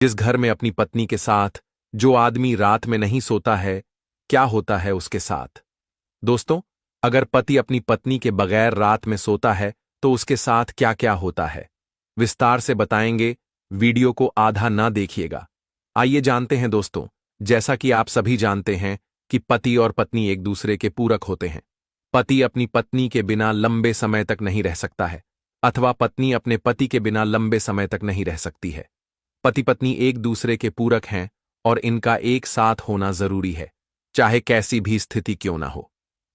जिस घर में अपनी पत्नी के साथ जो आदमी रात में नहीं सोता है, क्या होता है उसके साथ? दोस्तों, अगर पति अपनी पत्नी के बगैर रात में सोता है तो उसके साथ क्या क्या होता है, विस्तार से बताएंगे। वीडियो को आधा ना देखिएगा। आइए जानते हैं दोस्तों। जैसा कि आप सभी जानते हैं कि पति और पत्नी एक दूसरे के पूरक होते हैं। पति अपनी पत्नी के बिना लंबे समय तक नहीं रह सकता है, अथवा पत्नी अपने पति के बिना लंबे समय तक नहीं रह सकती है। पति पत्नी एक दूसरे के पूरक हैं और इनका एक साथ होना जरूरी है, चाहे कैसी भी स्थिति क्यों ना हो।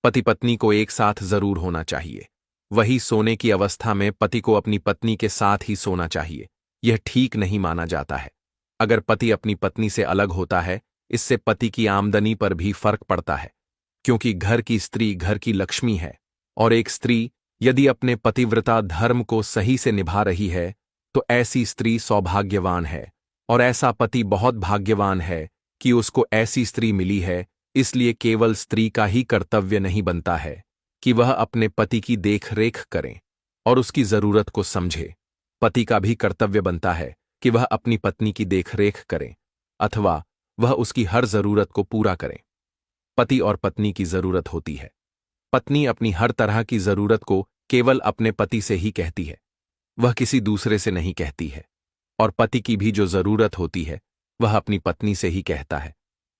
पति पत्नी को एक साथ जरूर होना चाहिए। वही सोने की अवस्था में पति को अपनी पत्नी के साथ ही सोना चाहिए, यह ठीक नहीं माना जाता है। अगर पति अपनी पत्नी से अलग होता है, इससे पति की आमदनी पर भी फर्क पड़ता है, क्योंकि घर की स्त्री घर की लक्ष्मी है, और एक स्त्री यदि अपने पतिव्रता धर्म को सही से निभा रही है तो ऐसी स्त्री सौभाग्यवान है, और ऐसा पति बहुत भाग्यवान है कि उसको ऐसी स्त्री मिली है। इसलिए केवल स्त्री का ही कर्तव्य नहीं बनता है कि वह अपने पति की देखरेख करे और उसकी जरूरत को समझे। पति का भी कर्तव्य बनता है कि वह अपनी पत्नी की देखरेख करे, अथवा वह उसकी हर जरूरत को पूरा करे। पति और पत्नी की जरूरत होती है। पत्नी अपनी हर तरह की जरूरत को केवल अपने पति से ही कहती है, वह किसी दूसरे से नहीं कहती है। और पति की भी जो जरूरत होती है वह अपनी पत्नी से ही कहता है।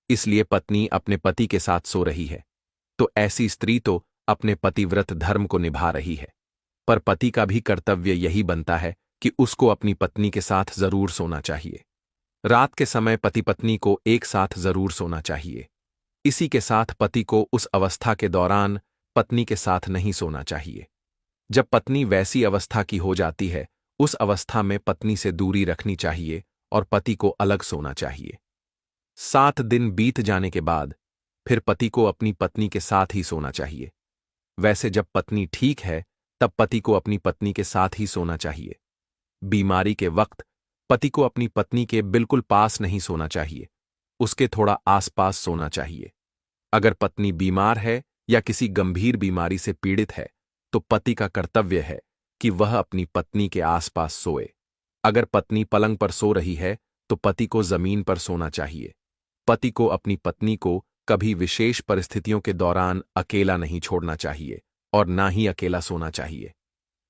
इसलिए पत्नी अपने पति के साथ सो रही है तो ऐसी स्त्री तो अपने पतिव्रत धर्म को निभा रही है। पर पति का भी कर्तव्य यही बनता है कि उसको अपनी पत्नी के साथ जरूर सोना चाहिए। रात के समय पति पत्नी को एक साथ जरूर सोना चाहिए। इसी के साथ पति को उस अवस्था के दौरान पत्नी के साथ नहीं सोना चाहिए। जब पत्नी वैसी अवस्था की हो जाती है, उस अवस्था में पत्नी से दूरी रखनी चाहिए और पति को अलग सोना चाहिए। 7 दिन बीत जाने के बाद फिर पति को अपनी पत्नी के साथ ही सोना चाहिए। वैसे जब पत्नी ठीक है तब पति को अपनी पत्नी के साथ ही सोना चाहिए। बीमारी के वक्त पति को अपनी पत्नी के बिल्कुल पास नहीं सोना चाहिए, उसके थोड़ा आसपास सोना चाहिए। अगर पत्नी बीमार है या किसी गंभीर बीमारी से पीड़ित है तो पति का कर्तव्य है कि वह अपनी पत्नी के आसपास सोए। अगर पत्नी पलंग पर सो रही है तो पति को जमीन पर सोना चाहिए। पति को अपनी पत्नी को कभी विशेष परिस्थितियों के दौरान अकेला नहीं छोड़ना चाहिए और ना ही अकेला सोना चाहिए।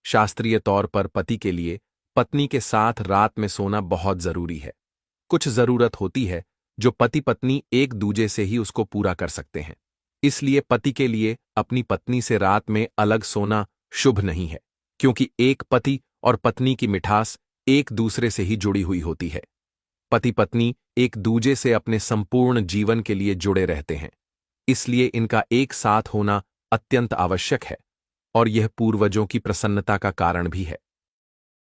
शास्त्रीय तौर पर पति के लिए पत्नी के साथ रात में सोना बहुत जरूरी है। कुछ जरूरत होती है जो पति पत्नी एक दूजे से ही उसको पूरा कर सकते हैं। इसलिए पति के लिए अपनी पत्नी से रात में अलग सोना शुभ नहीं है, क्योंकि एक पति और पत्नी की मिठास एक दूसरे से ही जुड़ी हुई होती है। पति पत्नी एक दूजे से अपने संपूर्ण जीवन के लिए जुड़े रहते हैं, इसलिए इनका एक साथ होना अत्यंत आवश्यक है, और यह पूर्वजों की प्रसन्नता का कारण भी है।